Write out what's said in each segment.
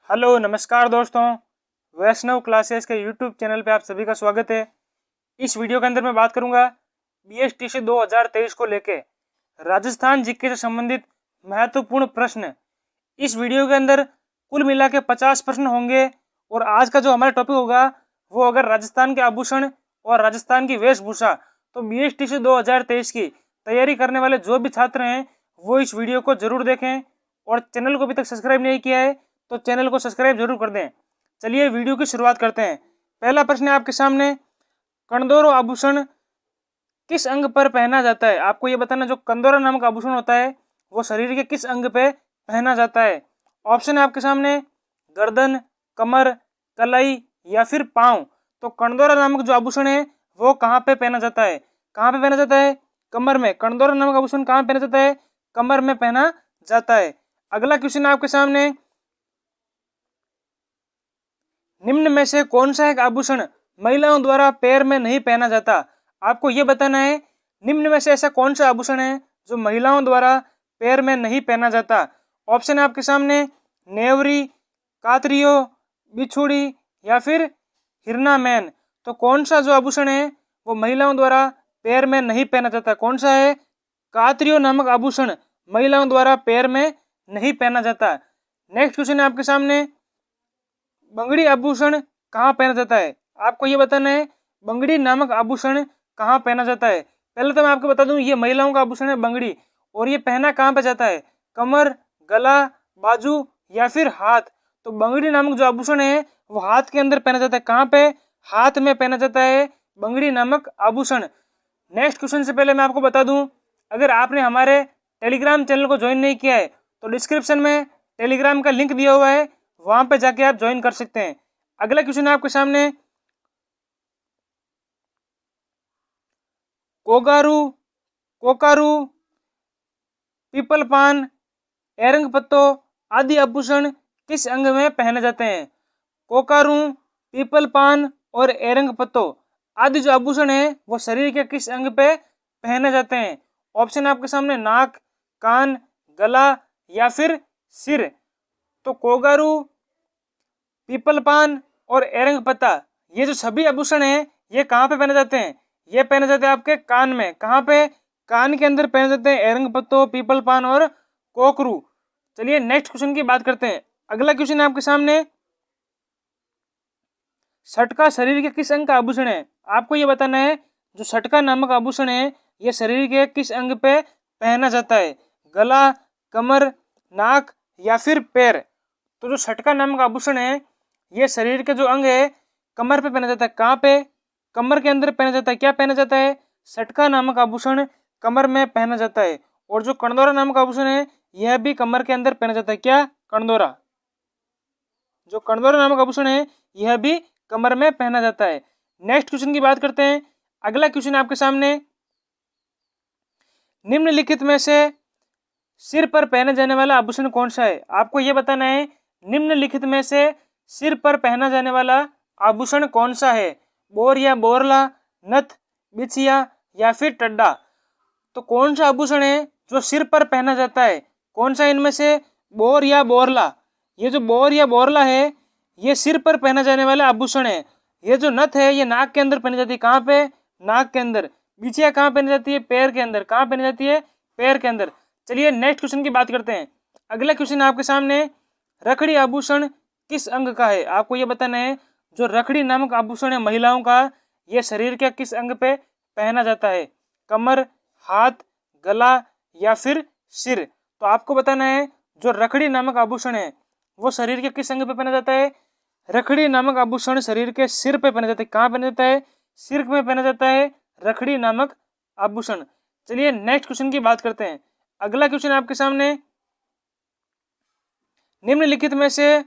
Hello नमस्कार दोस्तों, वैष्णव classes के यूट्यूब चैनल पे आप सभी का स्वागत है। इस वीडियो के अंदर मैं बात करूंगा बीएसटीसी 2023 को लेके राजस्थान जीके से संबंधित महत्वपूर्ण प्रश्न। इस वीडियो के अंदर कुल मिला के 50 प्रश्न होंगे और आज का जो हमारा टॉपिक होगा वो अगर राजस्थान के आभूषण और राजस्थान की वेशभूषा। तो बीएसटीसी 2023 की तैयारी करने वाले जो भी छात्र हैं वो इस वीडियो को जरूर देखें और चैनल को अभी तक सब्सक्राइब नहीं किया है तो चैनल को सब्सक्राइब जरूर कर दें। चलिए वीडियो की शुरुआत करते हैं। पहला प्रश्न है आपके सामने, कंदोरो आभूषण किस अंग पर पहना जाता है? आपको ये बताना जो कंदोरा नामक आभूषण होता है वो शरीर के किस अंग पे पहना जाता है। ऑप्शन है आपके सामने गर्दन, कमर, कलाई या फिर पांव। तो कंदोरा नामक जो आभूषण है वो कहाँ पे पहना जाता है? कहाँ पे पहना जाता है? कमर में। कंदोरा नामक आभूषण कहाँ पहना जाता है? कमर में पहना जाता है। अगला क्वेश्चन आपके सामने, निम्न में से कौन सा एक आभूषण महिलाओं द्वारा पैर में नहीं पहना जाता? आपको यह बताना है निम्न में से ऐसा कौन सा आभूषण है जो महिलाओं द्वारा पैर में नहीं पहना जाता। ऑप्शन है आपके सामने नेवरी, कातरियो, बिछुड़ी या फिर हिरना मैन। तो कौन सा जो आभूषण है वो महिलाओं द्वारा पैर में नहीं पहना जाता? कौन सा है? कातरियो नामक आभूषण महिलाओं द्वारा पैर में नहीं पहना जाता। नेक्स्ट क्वेश्चन है आपके सामने, बंगड़ी आभूषण कहाँ पहना जाता है? आपको ये बताना है बंगड़ी नामक आभूषण कहाँ पहना जाता है। पहले तो मैं आपको बता दूं ये महिलाओं का आभूषण है बंगड़ी, और ये पहना कहाँ पे जाता है? कमर, गला, बाजू या फिर हाथ। तो बंगड़ी नामक जो आभूषण है वो हाथ के अंदर पहना जाता है। कहाँ पे? हाथ में पहना जाता है बंगड़ी नामक आभूषण। नेक्स्ट क्वेश्चन से पहले मैं आपको बता दूं, अगर आपने हमारे टेलीग्राम चैनल को ज्वाइन नहीं किया है तो डिस्क्रिप्शन में टेलीग्राम का लिंक दिया हुआ है, वहां पे जाके आप ज्वाइन कर सकते हैं। अगला क्वेश्चन है आपके सामने, कोगारू, कोकारू, पीपल पान, एरंग पत्तो आदि आभूषण किस अंग में पहने जाते हैं? कोकारू, पीपल पान और एरंग पत्तो आदि जो आभूषण है वो शरीर के किस अंग पे पहने जाते हैं? ऑप्शन आपके सामने नाक, कान, गला या फिर सिर। तो कोगारू, पीपल पान और एरंग पत्ता ये जो सभी आभूषण है ये कहाँ पे पहने जाते हैं? ये पहने जाते हैं आपके कान में। कहाँ पे? कान के अंदर पहने जाते हैं एरंग पत्तो, पीपल पान और कोकरू। चलिए नेक्स्ट क्वेश्चन की बात करते हैं। अगला क्वेश्चन है आपके सामने, सटका शरीर के किस अंग का आभूषण है? आपको ये बताना है जो सटका नामक आभूषण है ये शरीर के किस अंग पे पहना जाता है? गला, कमर, नाक या फिर पैर। तो जो सटका नामक आभूषण है ये शरीर के जो अंग है कमर पे पहना जाता है। कहाँ पे? कमर के अंदर पहना जाता है। क्या पहना जाता है? सटका नामक आभूषण कमर में पहना जाता है। और जो कंडोरा नामक आभूषण है यह भी कमर के अंदर पहना जाता है। क्या? कंडोरा। जो कंडोरा नामक आभूषण है यह भी कमर में पहना जाता है। नेक्स्ट क्वेश्चन की बात करते हैं। अगला क्वेश्चन आपके सामने, निम्नलिखित में से सिर पर पहने जाने वाला आभूषण कौन सा है? आपको यह बताना है निम्नलिखित में से सिर पर पहना जाने वाला आभूषण कौन सा है? बोर या बोरला, नथ, बिछिया या फिर टड्डा। तो कौन सा आभूषण है जो सिर पर पहना जाता है? कौन सा इनमें से? बोर या बोरला। ये जो बोर या बोरला है ये सिर पर पहना जाने वाला आभूषण है। ये जो नथ है ये नाक के अंदर पहनी जाती है। कहाँ पे? नाक के अंदर। बिछिया कहाँ पहनी जाती है? पैर के अंदर। कहाँ पहनी जाती है? पैर के अंदर। चलिए नेक्स्ट क्वेश्चन की बात करते हैं। अगला क्वेश्चन आपके सामने, रखड़ी आभूषण किस अंग का है? आपको ये बताना है जो रखड़ी नामक आभूषण है महिलाओं का ये शरीर के किस अंग पे पहना जाता है? कमर, हाथ, गला या फिर सिर। तो आपको बताना है जो रखड़ी नामक आभूषण है वो शरीर के किस अंग पे पहना जाता है? रखड़ी नामक आभूषण शरीर के सिर पे पहना जाता है। कहाँ पहना जाता है? सिर में पहना जाता है रखड़ी नामक आभूषण। चलिए नेक्स्ट क्वेश्चन की बात करते हैं। अगला क्वेश्चन आपके सामने, निम्नलिखित में से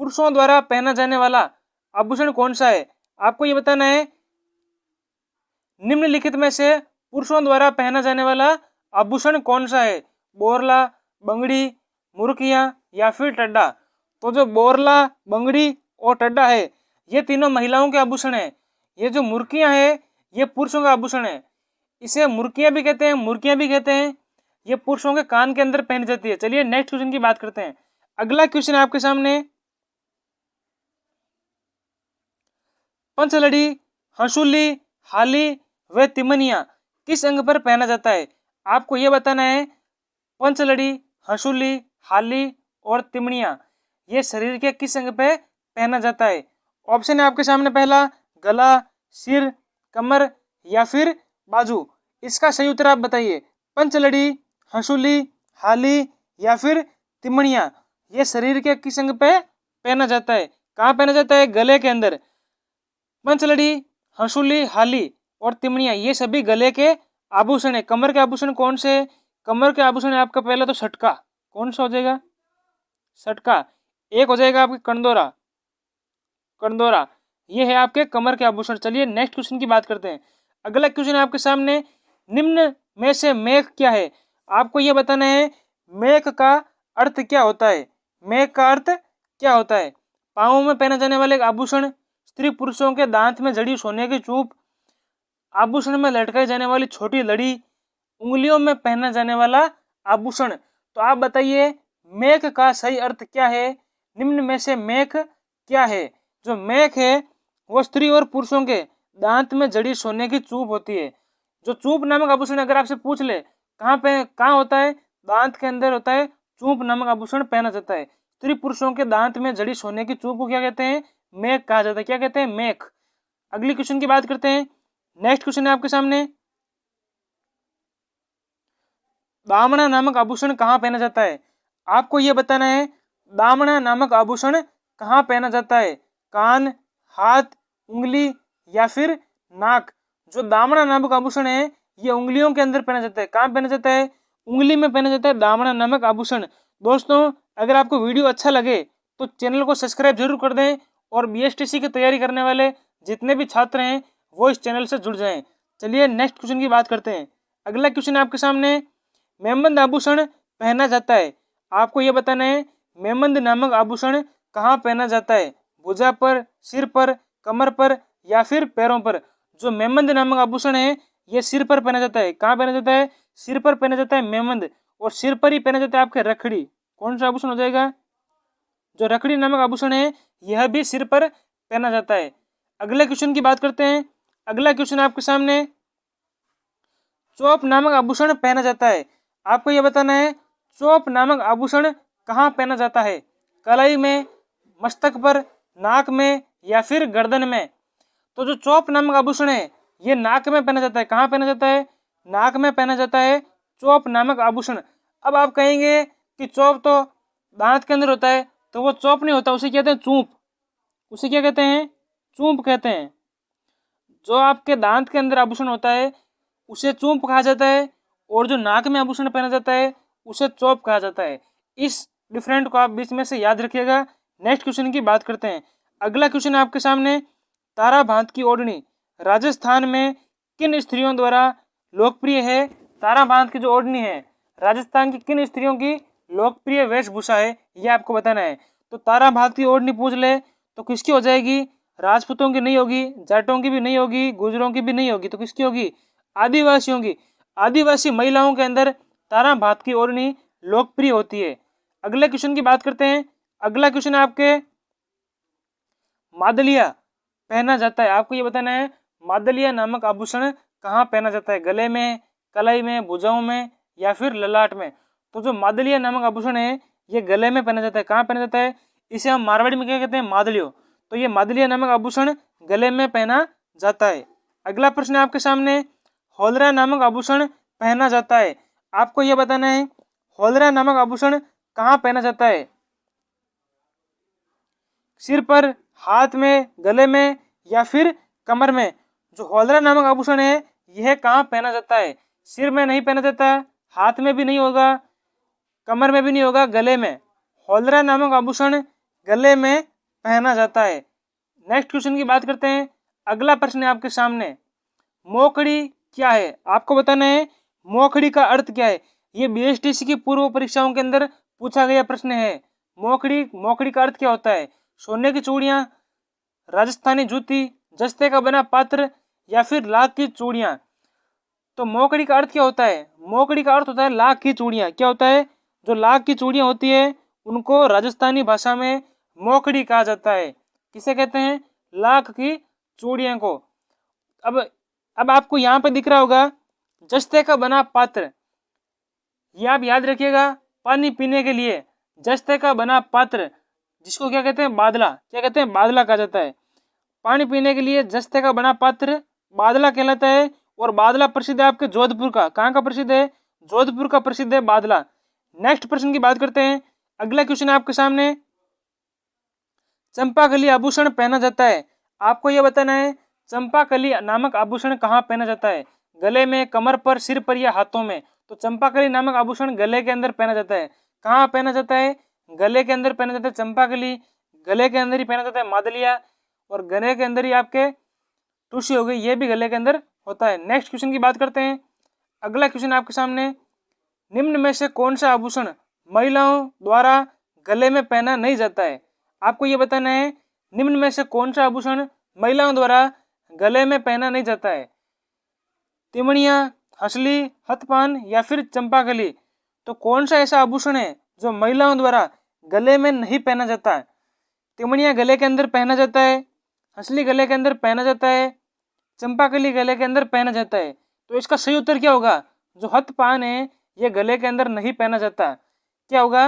पुरुषों द्वारा पहना जाने वाला आभूषण कौन सा है? आपको ये बताना है निम्नलिखित में से पुरुषों द्वारा पहना जाने वाला आभूषण कौन सा है? बोरला, बंगड़ी, मुर्कियां या फिर टड्डा। तो जो बोरला, बंगड़ी और टड्डा है ये तीनों महिलाओं के आभूषण है। ये जो मुर्कियां है ये पुरुषों का आभूषण है। इसे मुर्कियां भी कहते हैं, मुर्कियां भी कहते हैं। ये पुरुषों के कान के अंदर पहनी जाती है। चलिए नेक्स्ट क्वेश्चन की बात करते हैं। अगला क्वेश्चन आपके सामने, पंचलड़ी, हंसुली, हाली व तिमनिया किस अंग पर पहना जाता है? आपको यह बताना है पंचलड़ी, हंसुली, हाली और तिमनिया ये शरीर के किस अंग पे पहना जाता है? ऑप्शन है आपके सामने, पहला गला, सिर, कमर या फिर बाजू। इसका सही उत्तर आप बताइए। पंचलड़ी, हंसुली, हाली या फिर तिमनिया ये शरीर के किस अंग पे पहना जाता है? कहाँ पहना जाता है? गले के अंदर। पंचलड़ी, हंसुली, हाली और तिमनिया ये सभी गले के आभूषण है। कमर के आभूषण कौन से? कमर के आभूषण है आपका पहला तो सटका। कौन सा हो जाएगा? सटका। एक हो जाएगा आपके कंडोरा। कंडोरा ये है आपके कमर के आभूषण। चलिए नेक्स्ट क्वेश्चन की बात करते हैं। अगला क्वेश्चन है आपके सामने, निम्न में से मेघ क्या है? आपको यह बताना है मेघ का अर्थ क्या होता है। मेघ का अर्थ क्या होता है? पाँव में पहने जाने वाले आभूषण, स्त्री पुरुषों के दांत में जड़ी सोने की चूप, आभूषण में लटकाई जाने वाली छोटी लड़ी, उंगलियों में पहना जाने वाला आभूषण। तो आप बताइए मेघ का सही अर्थ क्या है? निम्न में से मेघ क्या है? जो मेघ है वो स्त्री और पुरुषों के दांत में जड़ी सोने की चूप होती है। जो चूप नामक आभूषण अगर आपसे पूछ ले कहाँ होता है? दांत के अंदर होता है। चूप नामक आभूषण पहना जाता है। स्त्री पुरुषों के दांत में जड़ी सोने की चूप को क्या कहते हैं? मेघ कहा जाता है। क्या कहते हैं? मेघ। अगली क्वेश्चन की बात करते हैं। नेक्स्ट क्वेश्चन है आपके सामने, दामना नामक आभूषण कहाँ पहना जाता है? आपको यह बताना है दामना नामक आभूषण कहाँ पहना जाता है? कान, हाथ, उंगली या फिर नाक। जो दामना नामक आभूषण है ये उंगलियों के अंदर पहना जाता है। कहाँ पहना जाता है? उंगली में पहना जाता है दामना नामक आभूषण। दोस्तों अगर आपको वीडियो अच्छा लगे तो चैनल को सब्सक्राइब जरूर कर दें और बीएसटीसी की तैयारी करने वाले जितने भी छात्र हैं वो इस चैनल से जुड़ जाएं। चलिए नेक्स्ट क्वेश्चन की बात करते हैं। अगला क्वेश्चन आपके सामने, मेमंद आभूषण पहना जाता है। आपको यह बताना है मेमंद नामक आभूषण कहाँ पहना जाता है? भुजा पर, सिर पर, कमर पर या फिर पैरों पर। जो मेमंद नामक आभूषण है ये सिर पर पहना जाता है। कहाँ पहना जाता है? सिर पर पहना जाता है मेमंद। और सिर पर ही पहना जाता है आपके रखड़ी। कौन सा आभूषण हो जाएगा? जो रखड़ी नामक आभूषण है यह भी सिर पर पहना जाता है। अगले क्वेश्चन की बात करते हैं। अगला क्वेश्चन आपके सामने, चौप नामक आभूषण पहना जाता है। आपको यह बताना है चौप नामक आभूषण कहाँ पहना जाता है? कलाई में, मस्तक पर, नाक में या फिर गर्दन में। तो जो चौप नामक आभूषण है ये नाक में पहना जाता है। कहाँ पहना जाता है? नाक में पहना जाता है चौप नामक आभूषण। अब आप कहेंगे कि चौप तो दांत के अंदर होता है, तो वो चौप नहीं होता, उसे कहते हैं चूप। उसे क्या कहते हैं? चूप कहते हैं। जो आपके दांत के अंदर आभूषण होता है उसे चूप कहा जाता है और जो नाक में आभूषण पहना जाता है उसे चौप कहा जाता है। इस डिफरेंट को आप बीच में से याद रखिएगा। नेक्स्ट क्वेश्चन की बात करते हैं। अगला क्वेश्चन आपके सामने, तारा भांत की ओढ़नी राजस्थान में किन स्त्रियों द्वारा लोकप्रिय है? तारा भांत की जो ओढ़नी है राजस्थान की किन स्त्रियों की लोकप्रिय वेशभूषा है ये आपको बताना है। तो तारा भांत की ओढ़नी पूछ ले तो किसकी हो जाएगी? राजपूतों की नहीं होगी, जाटों की भी नहीं होगी, गुजरों की भी नहीं होगी, तो किसकी होगी? आदिवासियों की। आदिवासी महिलाओं के अंदर तारा भात की ओढ़नी लोकप्रिय होती है। अगले क्वेश्चन की बात करते हैं। अगला क्वेश्चन आपके, मादलिया पहना जाता है। आपको ये बताना है मादलिया नामक आभूषण कहाँ पहना जाता है? गले में, कलाई में, भुजाओं में या फिर ललाट में। तो जो मादलिया नामक आभूषण है ये गले में पहना जाता है। कहाँ पहना जाता है? इसे हम मारवाड़ी में क्या कहते हैं? मादलियो। तो ये मादलिया नामक आभूषण गले में पहना जाता है। अगला प्रश्न आपके सामने, होलरा नामक आभूषण पहना जाता है। आपको यह बताना है होलरा नामक आभूषण कहाँ पहना जाता है? सिर पर, हाथ में, गले में या फिर कमर में। जो होलरा नामक आभूषण है यह कहाँ पहना जाता है? सिर में नहीं पहना जाता, हाथ में भी नहीं होगा, कमर में भी नहीं होगा, गले में। होलरा नामक आभूषण गले में पहना जाता है। नेक्स्ट क्वेश्चन की बात करते हैं। अगला प्रश्न है आपके सामने, मोकड़ी क्या है? आपको बताना है मोकड़ी का अर्थ क्या है। ये बीएसटीसी की पूर्व परीक्षाओं के अंदर पूछा गया प्रश्न है। मोकड़ी का अर्थ क्या होता है? सोने की चूड़ियां, राजस्थानी जूती, जस्ते का बना पात्र या फिर लाख की चूड़ियां। तो मोकड़ी का अर्थ क्या होता है? मोकड़ी का अर्थ होता है लाख की चूड़ियां। क्या होता है? जो लाख की चूड़ियां होती है उनको राजस्थानी भाषा में मोकड़ी कहा जाता है। किसे कहते हैं? लाख की चूड़ियों को। अब आपको यहाँ पे दिख रहा होगा जस्ते का बना पात्र, ये आप याद रखिएगा। पानी पीने के लिए जस्ते का बना पात्र, जिसको क्या कहते हैं, बादला, क्या कहते हैं, बादला कहा जाता है। पानी पीने के लिए जस्ते का बना पात्र बादला कहलाता है। और बादला प्रसिद्ध है आपके जोधपुर का। कहाँ का प्रसिद्ध है? जोधपुर का प्रसिद्ध है बादला। नेक्स्ट प्रश्न की बात करते हैं। अगला क्वेश्चन है आपके सामने, चंपाकली आभूषण पहना जाता है। आपको यह बताना है चंपाकली नामक आभूषण कहाँ पहना जाता है, गले में, कमर पर, सिर पर या हाथों में। तो चंपाकली नामक आभूषण गले के अंदर पहना जाता है। कहाँ पहना जाता है? गले के अंदर पहना जाता है चंपाकली। गले के अंदर ही पहना जाता है मादलिया, और गले के अंदर ही आपके टूसी हो गई, ये भी गले के अंदर होता है। नेक्स्ट क्वेश्चन की बात करते हैं। अगला क्वेश्चन आपके सामने, निम्न में से कौन सा आभूषण महिलाओं द्वारा गले में पहना नहीं जाता है। आपको ये बताना है निम्न में से कौन सा आभूषण महिलाओं द्वारा गले में पहना नहीं जाता है। तिमणिया, हंसली, हथपान या फिर चंपाकली। तो कौन सा ऐसा आभूषण है जो महिलाओं द्वारा गले में नहीं पहना जाता है? तिमणिया गले के अंदर पहना जाता है, हंसली गले के अंदर पहना जाता है, चंपाकली गले के अंदर पहना जाता है। तो इसका सही उत्तर क्या होगा? जो हथपान है ये गले के अंदर नहीं पहना जाता। क्या होगा?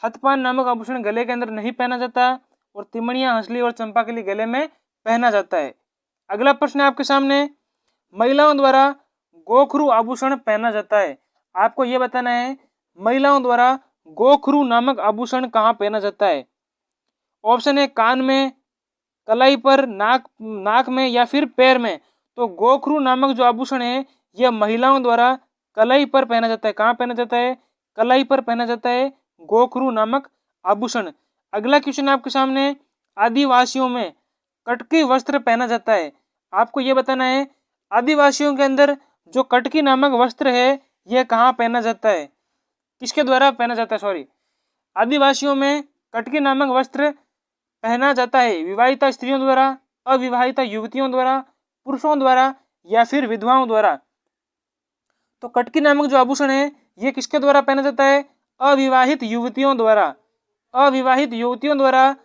हथपान नामक आभूषण गले के अंदर नहीं पहना जाता, और तिमणिया, हंसली और चंपाकली गले में पहना जाता है। अगला प्रश्न है आपके सामने, महिलाओं द्वारा गोखरू आभूषण पहना जाता है। आपको यह बताना है महिलाओं द्वारा गोखरू नामक आभूषण कहाँ पहना जाता है। ऑप्शन है कान में, कलाई पर, नाक में या फिर पैर में। तो गोखरू नामक जो आभूषण है यह महिलाओं द्वारा कलाई पर पहना जाता है। कहाँ पहना जाता है? कलाई पर पहना जाता है गोखरू नामक आभूषण। अगला क्वेश्चन आपके सामने, आदिवासियों में कटकी वस्त्र पहना जाता है। आपको यह बताना है आदिवासियों के अंदर जो कटकी नामक वस्त्र है यह कहाँ पहना जाता है, किसके द्वारा पहना जाता है, सॉरी। आदिवासियों में कटकी नामक वस्त्र पहना जाता है विवाहिता स्त्रियों द्वारा, अविवाहिता युवतियों द्वारा, पुरुषों द्वारा या फिर विधवाओं द्वारा। तो कटकी नामक जो आभूषण है ये किसके द्वारा पहना जाता है? अविवाहित युवतियों द्वारा। अविवाहित युवतियों द्वारा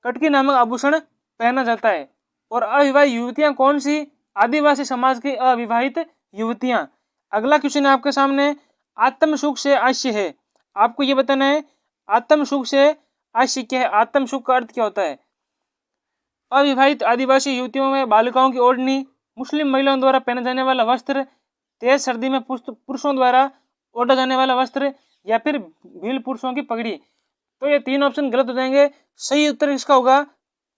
कटकी नामक आभूषण पहना जाता है। और अविवाहित युवतियां कौन सी? आदिवासी समाज की अविवाहित युवतियां। अगला क्वेश्चन है आपके सामने, आत्म सुख से आश्य है। आपको ये बताना है आत्म सुख से आश्य क्या है। आत्म सुख का अर्थ क्या होता है? अविवाहित आदिवासी युवतियों में बालिकाओं की ओढ़नी, मुस्लिम महिलाओं द्वारा पहना जाने वाला वस्त्र, तेज सर्दी में पुरुषों द्वारा ओढ़ा जाने वाला वस्त्र, या फिर भील पुरुषों की पगड़ी। तो ये तीन ऑप्शन गलत हो जाएंगे। सही उत्तर इसका होगा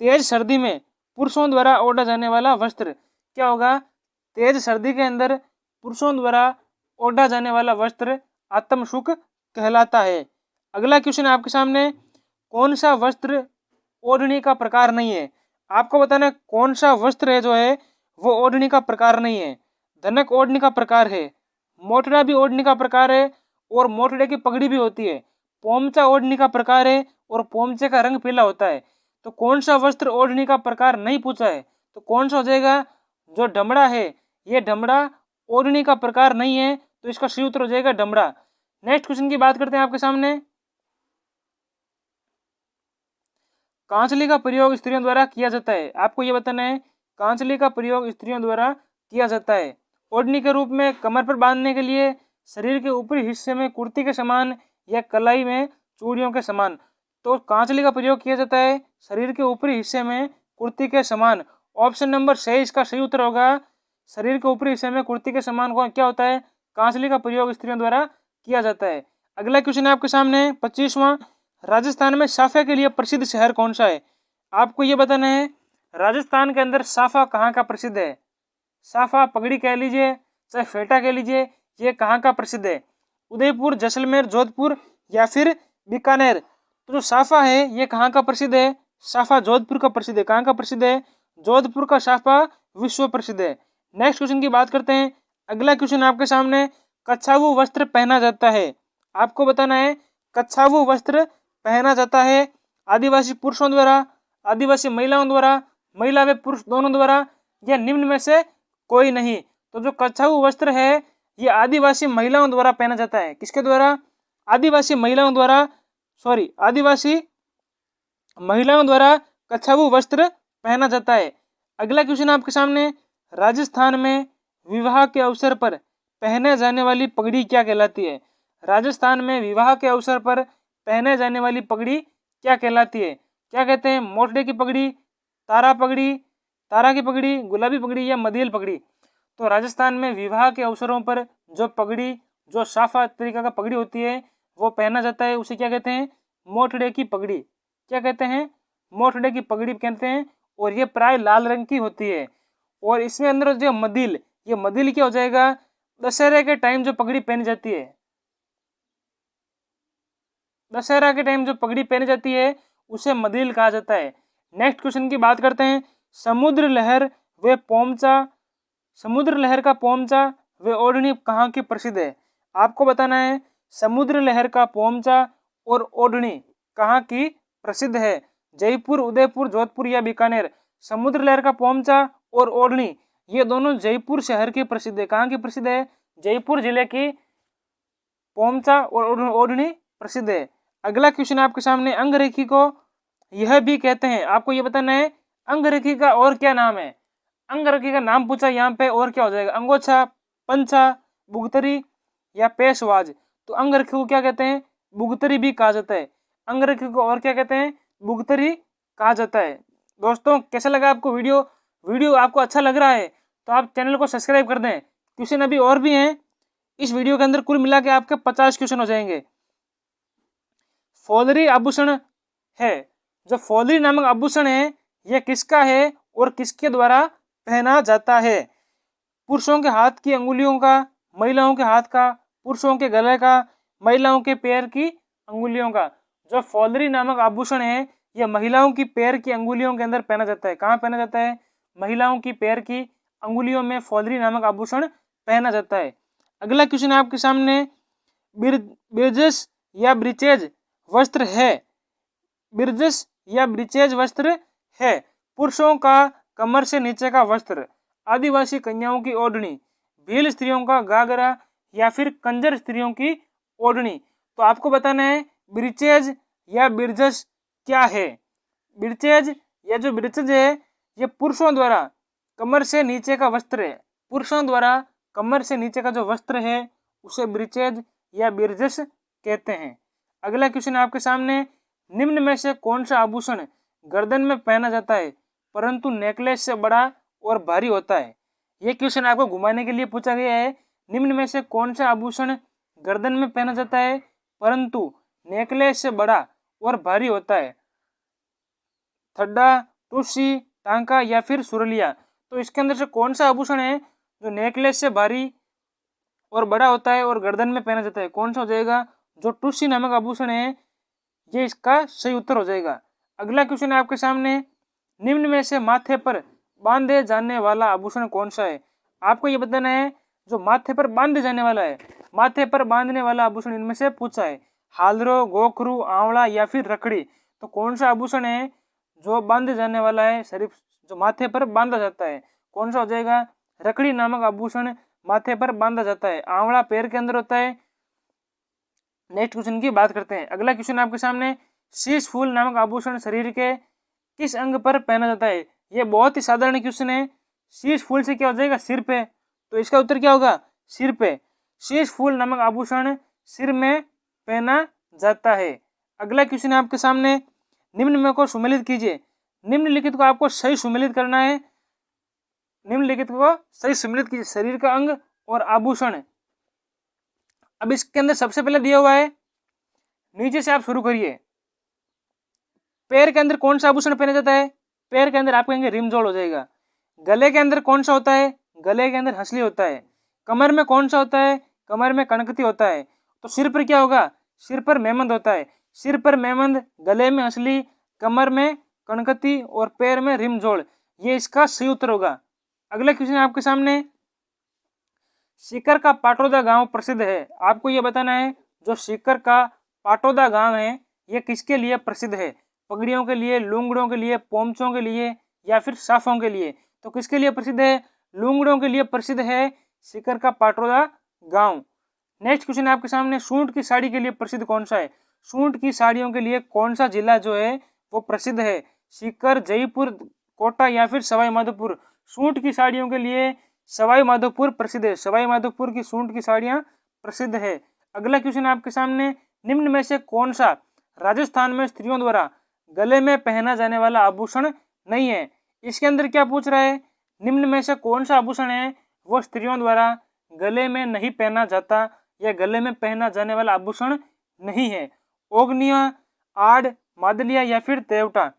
तेज सर्दी में पुरुषों द्वारा ओढ़ा जाने वाला वस्त्र। क्या होगा? तेज सर्दी के अंदर पुरुषों द्वारा ओढ़ा जाने वाला वस्त्र आत्मसुख कहलाता है। अगला क्वेश्चन आपके सामने, कौन सा वस्त्र ओढ़नी का प्रकार नहीं है। आपको बताना है कौन सा वस्त्र है जो है वो ओढ़नी का प्रकार नहीं है। धनक ओढ़नी का प्रकार है, मोटड़ा भी ओढ़नी का प्रकार है, और मोटड़े की पगड़ी भी होती है। पोमचा ओढ़नी का प्रकार है, और पोमचे का रंग पीला होता है। तो कौन सा वस्त्र ओढ़नी का प्रकार नहीं पूछा है, तो कौन सा हो जाएगा? जो डमड़ा है ये डमड़ा ओढ़नी का प्रकार नहीं है, तो इसका सही उत्तर हो जाएगा डमड़ा। नेक्स्ट क्वेश्चन की बात करते हैं आपके सामने, कांचली का प्रयोग स्त्रियों द्वारा किया जाता है। आपको यह बताना है कांचली का प्रयोग स्त्रियों द्वारा किया जाता है ओढ़नी के रूप में, कमर पर बांधने के लिए, शरीर के ऊपरी हिस्से में कुर्ती के समान, या कलाई में चूड़ियों के समान। तो कांचली का प्रयोग किया जाता है शरीर के ऊपरी हिस्से में कुर्ती के समान। ऑप्शन नंबर 6 इसका सही उत्तर होगा। शरीर के ऊपरी हिस्से में कुर्ती के समान को क्या होता है? कांचली का प्रयोग स्त्रियों द्वारा किया जाता है। अगला क्वेश्चन है आपके सामने 25वां, राजस्थान में साफे के लिए प्रसिद्ध शहर कौन सा है। आपको ये बताना है राजस्थान के अंदर साफा कहाँ का प्रसिद्ध है। साफा पगड़ी कह लीजिए चाहे फेटा कह लीजिए, ये कहाँ का प्रसिद्ध है? उदयपुर, जैसलमेर, जोधपुर या फिर बीकानेर। तो जो साफा है ये कहाँ का प्रसिद्ध है? साफा जोधपुर का प्रसिद्ध है। कहाँ का प्रसिद्ध है? जोधपुर का साफा विश्व प्रसिद्ध है। नेक्स्ट क्वेश्चन की बात करते हैं। अगला क्वेश्चन आपके सामने, कच्छावू वस्त्र पहना जाता है। आपको बताना है कच्छावू वस्त्र पहना जाता है आदिवासी पुरुषों द्वारा, आदिवासी महिलाओं द्वारा, महिला व पुरुष दोनों द्वारा, या निम्न में से कोई नहीं। तो जो कच्छावू वस्त्र है ये आदिवासी महिलाओं द्वारा पहना जाता है। किसके द्वारा? आदिवासी महिलाओं द्वारा, आदिवासी महिलाओं द्वारा कच्छावू वस्त्र पहना जाता है। अगला क्वेश्चन आपके सामने, राजस्थान में विवाह के अवसर पर पहने जाने वाली पगड़ी क्या कहलाती है? राजस्थान में विवाह के अवसर पर पहने जाने वाली पगड़ी क्या कहलाती है? क्या कहते हैं? मोटड़े की पगड़ी, तारा की पगड़ी, गुलाबी पगड़ी या मदियल पगड़ी? तो राजस्थान में विवाह के अवसरों पर जो पगड़ी, जो साफा तरीका का पगड़ी होती है वो पहना जाता है, उसे क्या कहते हैं? मोटड़े की पगड़ी। क्या कहते हैं? मोटड़े की पगड़ी कहते हैं। और ये प्राय लाल रंग की होती है। और इसमें अंदर जो मदिल, ये मदिल क्या हो जाएगा? दशहरे के टाइम जो पगड़ी पहनी जाती है, दशहरा के टाइम जो पगड़ी पहनी जाती है उसे मदिल कहा जाता है। नेक्स्ट क्वेश्चन की बात करते हैं। समुद्र लहर का पोमचा व ओढ़नी कहाँ की प्रसिद्ध है? आपको बताना है समुद्र लहर का पोमचा और ओढ़नी कहाँ की प्रसिद्ध है? जयपुर, उदयपुर, जोधपुर या बीकानेर? समुद्र लहर का पोमचा और ओढ़नी ये दोनों जयपुर शहर की प्रसिद्ध है। कहाँ की प्रसिद्ध है? जयपुर जिले की पोमचा और ओढ़नी प्रसिद्ध है। अगला क्वेश्चन आपके सामने, अंगरेखी को यह भी कहते हैं, आपको यह बताना है अंगरेखी का और क्या नाम है? अंगरेखी का नाम पूछा यहाँ पे, और क्या हो जाएगा? अंगोछा, पंछा, बुगतरी या पेशवाज? तो अंगरेखी को क्या कहते हैं? बुगतरी भी कहा जाता है। अंगरेखी को और क्या कहते हैं? बुगतरी कहा जाता है। दोस्तों कैसा लगा आपको वीडियो आपको अच्छा लग रहा है तो आप चैनल को सब्सक्राइब कर दें। क्वेश्चन अभी और भी हैं इस वीडियो के अंदर, कुल मिला के आपके 50 क्वेश्चन हो जाएंगे। फौलरी आभूषण है, जो फौलरी नामक आभूषण है यह किसका है और किसके द्वारा पहना जाता है? पुरुषों के हाथ की अंगुलियों का, महिलाओं के हाथ का, पुरुषों के गले का, महिलाओं के पैर की अंगुलियों का? जो फौलरी नामक आभूषण है यह महिलाओं की पैर की अंगुलियों के अंदर पहना जाता है। कहाँ पहना जाता है? महिलाओं की पैर की अंगुलियों में फौलरी नामक आभूषण पहना जाता है। अगला क्वेश्चन आपके सामने, बिरजस या ब्रिचेज वस्त्र है? बिरजस या ब्रिचेज वस्त्र है पुरुषों का कमर से नीचे का वस्त्र, आदिवासी कन्याओं की ओढ़नी, भील स्त्रियों का घाघरा या फिर कंजर स्त्रियों की ओढ़नी? तो आपको बताना है ब्रिचेज या बिरजस क्या है। ब्रिचेज या जो ब्रिचेज है ये पुरुषों द्वारा कमर से नीचे का वस्त्र है। पुरुषों द्वारा कमर से नीचे का जो वस्त्र है उसे ब्रिचेज या बिरजस कहते हैं। अगला क्वेश्चन आपके सामने, निम्न में से कौन सा आभूषण गर्दन में पहना जाता है परंतु नेकलेस से बड़ा और भारी होता है? ये क्वेश्चन आपको घुमाने के लिए पूछा गया है। निम्न में से कौन सा आभूषण गर्दन में पहना जाता है परंतु नेकलेस से बड़ा और भारी होता है? थड्डा, टूसी, टांका या फिर सुरलिया? तो इसके अंदर से कौन सा आभूषण है जो नेकलेस से भारी और बड़ा होता है और गर्दन में पहना जाता है? कौन सा हो जाएगा? जो टूसी नामक आभूषण है ये इसका सही उत्तर हो जाएगा। अगला क्वेश्चन है आपके सामने, निम्न में से माथे पर बांधे जाने वाला आभूषण कौन सा है? आपको ये बताना है जो माथे पर बांधे जाने वाला है, माथे पर बांधने वाला आभूषण इनमें से पूछा है। हालरो, गोखरू, आंवला या फिर रखड़ी? तो कौन सा आभूषण है जो बांधे जाने वाला है, सिर्फ जो माथे पर बांधा जाता है? कौन सा हो जाएगा? रखड़ी नामक आभूषण माथे पर बांधा जाता है। आंवला पैर के अंदर होता है। नेक्स्ट क्वेश्चन की बात करते हैं। अगला क्वेश्चन आपके सामने, शीश फूल नामक आभूषण शरीर के किस अंग पर पहना जाता है? ये बहुत ही साधारण क्वेश्चन है। शीश फूल से क्या हो जाएगा? सिर पे। तो इसका उत्तर क्या होगा? सिर पे। शीश फूल नामक आभूषण सिर में पहना जाता है। अगला क्वेश्चन है आपके सामने, निम्न में को सुमेलित कीजिए। निम्नलिखित को आपको सही सुमेलित करना है। निम्नलिखित को सही सुमेलित कीजिए। शरीर का अंग और आभूषण। अब इसके अंदर सबसे पहले दिया हुआ है, नीचे से आप शुरू करिए। पैर के अंदर कौन सा आभूषण पहना जाता है? पैर के अंदर आप कहेंगे रिमजोल हो जाएगा। गले के अंदर कौन सा होता है? गले के अंदर हंसली होता है। कमर में कौन सा होता है? कमर में कनकती होता है। तो सिर पर क्या होगा? सिर पर मेहमंद होता है। सिर पर मेहमंद, गले में हंसली, कमर में कनकती और पैर में रिमजोल, ये इसका सही उत्तर होगा। अगला क्वेश्चन आपके सामने, सीकर का पाटौदा गांव प्रसिद्ध है। आपको यह बताना है जो सीकर का पाटौदा गांव है यह किसके लिए प्रसिद्ध है? पगड़ियों के लिए, लुंगड़ों के लिए, पोमचों के लिए या फिर साफों के लिए? तो किसके लिए प्रसिद्ध है? लुंगड़ों के लिए प्रसिद्ध है सीकर का पाटौदा गांव। नेक्स्ट क्वेश्चन आपके सामने, सूट की साड़ी के लिए प्रसिद्ध कौन सा है? सूट की साड़ियों के लिए कौन सा जिला जो है वो प्रसिद्ध है? सीकर, जयपुर, कोटा या फिर सवाई माधोपुर। सूट की साड़ियों के लिए सवाई माधोपुर प्रसिद्ध है, सवाई माधोपुर की सूट की साड़ियाँ प्रसिद्ध है। अगला क्वेश्चन आपके सामने, निम्न में से कौन सा राजस्थान में स्त्रियों द्वारा गले में पहना जाने वाला आभूषण नहीं है। इसके अंदर क्या पूछ रहा है, निम्न में से कौन सा आभूषण है वो स्त्रियों द्वारा गले में नहीं पहना जाता या गले में पहना जाने वाला आभूषण नहीं है। ओगनिया, आड़, मादलिया या फिर तेवटा।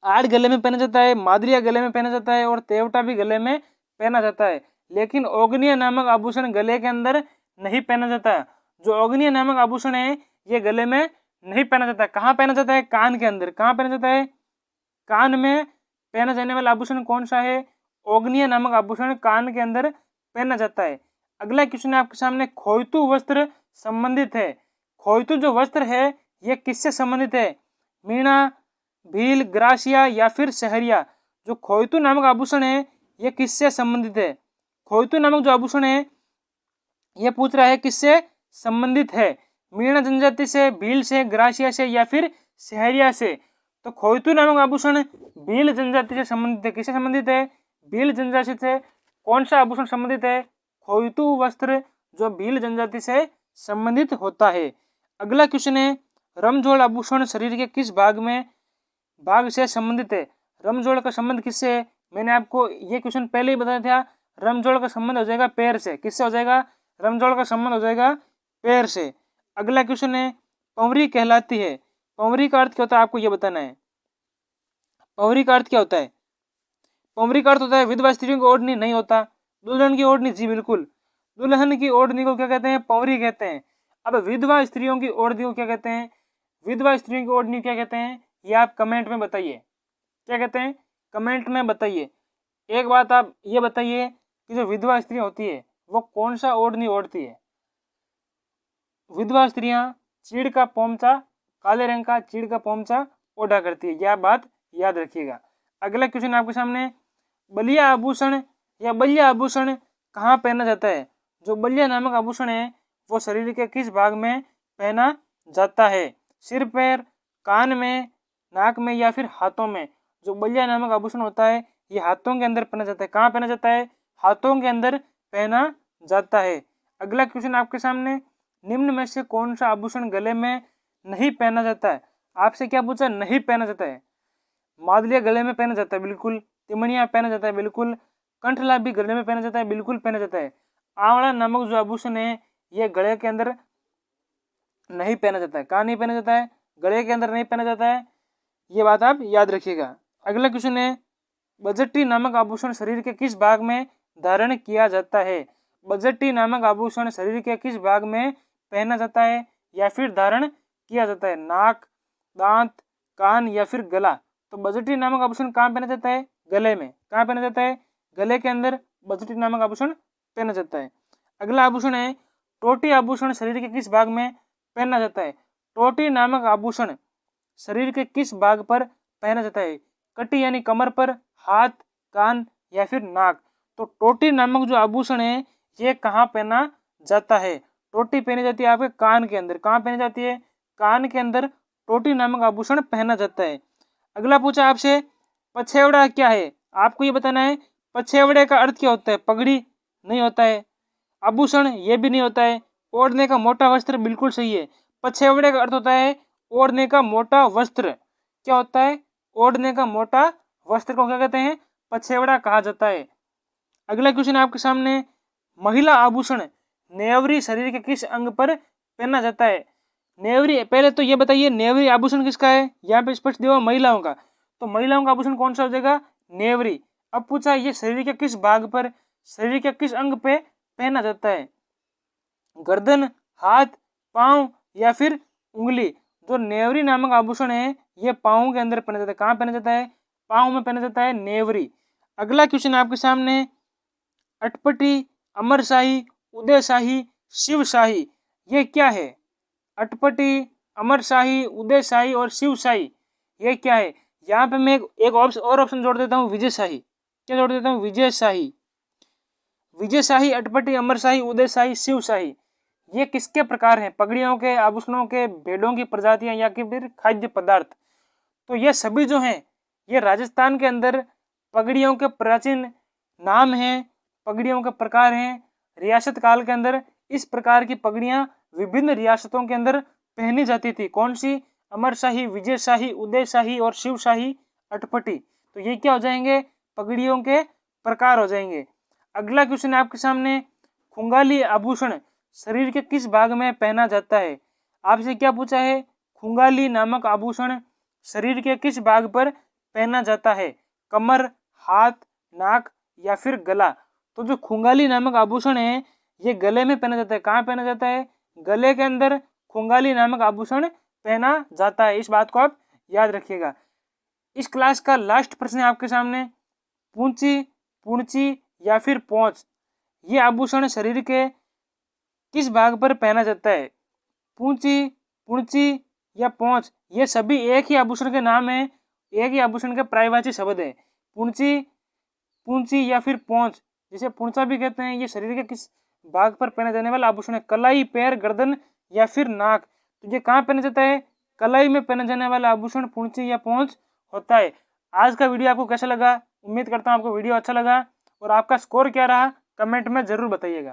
आड़ गले में पहना जाता है, मादलिया गले में पहना जाता है और तेवटा भी गले में पहना जाता है, लेकिन ओगनिया नामक आभूषण गले के अंदर नहीं पहना जाता। जो ओगनिया नामक आभूषण है ये गले में नहीं पहना जाता। कहाँ पहना जाता है, कान के अंदर। कहाँ पहना जाता है, कान में पहना जाने वाला आभूषण कौन सा है, ओगनिया नामक आभूषण कान के अंदर पहना जाता है। अगला क्वेश्चन आपके सामने, खोयतू वस्त्र संबंधित है। खोयतू जो वस्त्र है ये किससे संबंधित है, मीणा, भील, ग्रासिया या फिर सहरिया। जो खोयतू नामक आभूषण है ये किससे संबंधित है, खोयतू नामक जो आभूषण है ये पूछ रहा है किससे संबंधित है, मीणा जनजाति से, भील से, ग्रासिया से या फिर सहरिया से। तो खोयतू नामक आभूषण भील जनजाति से संबंधित है। किससे संबंधित है, भील जनजाति से। कौन सा आभूषण संबंधित है, खोयतू वस्त्र जो भील जनजाति से संबंधित होता है। अगला क्वेश्चन है, रमजोड़ आभूषण शरीर के किस भाग से संबंधित है। रमजोड़ का संबंध किससे है, मैंने आपको ये क्वेश्चन पहले ही बताया था। रमजोड़ का संबंध हो जाएगा पैर से। किससे हो जाएगा, रमजोड़ का संबंध हो जाएगा पैर से। अगला क्वेश्चन है, पंवरी कहलाती है। पंवरी का अर्थ क्या होता है आपको ये बताना है। पंवरी का अर्थ क्या होता है, पंवरी का अर्थ होता है विधवा स्त्रियों की ओढ़नी नहीं होता, दुल्हन की ओढ़नी। जी बिल्कुल, दुल्हन की ओढ़नी को क्या कहते हैं, पंवरी कहते हैं। अब विधवा स्त्रियों की ओढ़नी को क्या कहते हैं, विधवा स्त्रियों की ओढ़नी क्या कहते हैं, ये आप कमेंट में बताइए। क्या कहते हैं, कमेंट में बताइए। एक बात आप ये बताइए कि जो विधवा स्त्री होती है वो कौन सा ओढ़नी ओढ़ती है। विधवा स्त्रियां चीड़ का पोमचा, काले रंग का चीड़ का पोमचा ओढ़ा करती है, यह बात याद रखिएगा। अगला क्वेश्चन आपके सामने, बलिया आभूषण या बलिया आभूषण कहाँ पहना जाता है। जो बलिया नामक आभूषण है वो शरीर के किस भाग में पहना जाता है, सिर, पैर, कान में, नाक में या फिर हाथों में। जो बलिया नामक आभूषण होता है ये हाथों के अंदर पहना जाता है। कहाँ पहना जाता है, हाथों के अंदर पहना जाता है। अगला क्वेश्चन आपके सामने, निम्न में से कौन सा आभूषण गले में नहीं पहना जाता है। आपसे क्या पूछा, नहीं पहना जाता है। मादलिया गले में पहना जाता है बिल्कुल, तिमणिया पहना जाता है बिल्कुल, कंठला भी गले में पहना जाता है बिल्कुल पहना जाता है। आंवला नामक जो आभूषण है ये गले के अंदर नहीं पहना जाता है। कहाँ नहीं पहना जाता है, गले के अंदर नहीं पहना जाता है, ये बात आप याद रखिएगा। अगला क्वेश्चन है, बजटी नामक आभूषण शरीर के किस भाग में धारण किया जाता है। बजटी नामक आभूषण शरीर के किस भाग में पहना जाता है या फिर धारण किया जाता है, नाक, दांत, कान या फिर गला। तो बजटी नामक आभूषण कहाँ पहना जाता है, गले में। कहाँ पहना जाता है, गले के अंदर बजटी नामक आभूषण पहना जाता है। अगला आभूषण है, टोटी आभूषण शरीर के किस भाग में पहना जाता है। टोटी नामक आभूषण शरीर के किस भाग पर पहना जाता है, कटी यानी कमर पर, हाथ, कान या फिर नाक। तो टोटी नामक जो आभूषण है ये कहाँ पहना जाता है, टोटी पहनी जाती है आपके कान के अंदर। कहाँ पहनी जाती है, कान के अंदर टोटी नामक आभूषण पहना जाता है। अगला पूछा आपसे, पछेवड़ा क्या है, आपको ये बताना है। पछेवड़े का अर्थ क्या होता है, पगड़ी नहीं होता है, आभूषण ये भी नहीं होता है, ओढ़ने का मोटा वस्त्र बिल्कुल सही है। पछेवड़े का अर्थ होता है ओढ़ने का मोटा वस्त्र। क्या होता है, ओढ़ने का मोटा वस्त्र को क्या कहते हैं, पछेवड़ा कहा जाता है। अगला क्वेश्चन आपके सामने, महिला आभूषण नेवरी शरीर के किस अंग पर पहना जाता है। नेवरी, पहले तो ये बताइए नेवरी आभूषण किसका है, यहाँ पे स्पष्ट दिया हुआ महिलाओं का। तो महिलाओं का आभूषण कौन सा हो जाएगा, नेवरी। अब पूछा ये शरीर के किस भाग पर, शरीर के किस अंग पे पहना जाता है, गर्दन, हाथ, पांव या फिर उंगली। जो नेवरी नामक आभूषण है ये पांव के अंदर पहना जाता है। कहाँ पहना जाता है, पांव में पहना जाता है, नेवरी। अगला क्वेश्चन आपके सामने, अटपटी, अमरशाही, उदयशाही, शिवशाही ये क्या है। अटपटी, अमरशाही, उदयशाही और शिवशाही ये क्या है। यहाँ पे मैं एक और ऑप्शन जोड़ देता हूँ, विजयशाही। क्या जोड़ देता हूँ, विजयशाही। विजयशाही, अटपटी, अमरशाही, उदयशाही, शिवशाही ये किसके प्रकार हैं, पगड़ियों के, आभूषणों के, भेड़ों की प्रजातियां या कि फिर खाद्य पदार्थ। तो ये सभी जो हैं ये राजस्थान के अंदर पगड़ियों के प्राचीन नाम हैं, पगड़ियों के प्रकार हैं। रियासत काल के अंदर इस प्रकार की पगड़ियां विभिन्न रियासतों के अंदर पहनी जाती थी। कौन सी? अमरशाही, विजयशाही, उदयशाही और शिवशाही अटपटी। तो ये क्या हो जाएंगे? पगड़ियों के प्रकार हो जाएंगे। अगला क्वेश्चन है आपके सामने, खुंगाली आभूषण शरीर के किस भाग में पहना जाता है? आपसे क्या पूछा है? खुंगाली नामक आभूषण शरीर के किस भाग पर पहना जाता है? कमर, हाथ, नाक या फिर गला? तो जो खुंगाली नामक आभूषण है ये गले में पहना जाता है। कहाँ पहना जाता है? गले के अंदर खुंगाली नामक आभूषण पहना जाता है। इस बात को आप याद रखिएगा। इस क्लास का लास्ट प्रश्न है आपके सामने, पूंची, पुंची या फिर पोंछ, ये आभूषण शरीर के किस भाग पर पहना जाता है? पूंची, पुंची या पोंछ, ये सभी एक ही आभूषण के नाम है, एक ही आभूषण के पर्यायवाची शब्द है। पूंची, पूंची या फिर पोंछ, जिसे पूंछा भी कहते हैं, ये शरीर के किस भाग पर पहना जाने वाला आभूषण है? कलाई, पैर, गर्दन या फिर नाक? तो ये कहाँ पहना जाता है? कलाई में पहना जाने वाला आभूषण पूंची या पोंछ होता है। आज का वीडियो आपको कैसा लगा? उम्मीद करता हूँ आपको वीडियो अच्छा लगा। और आपका स्कोर क्या रहा कमेंट में जरूर बताइएगा।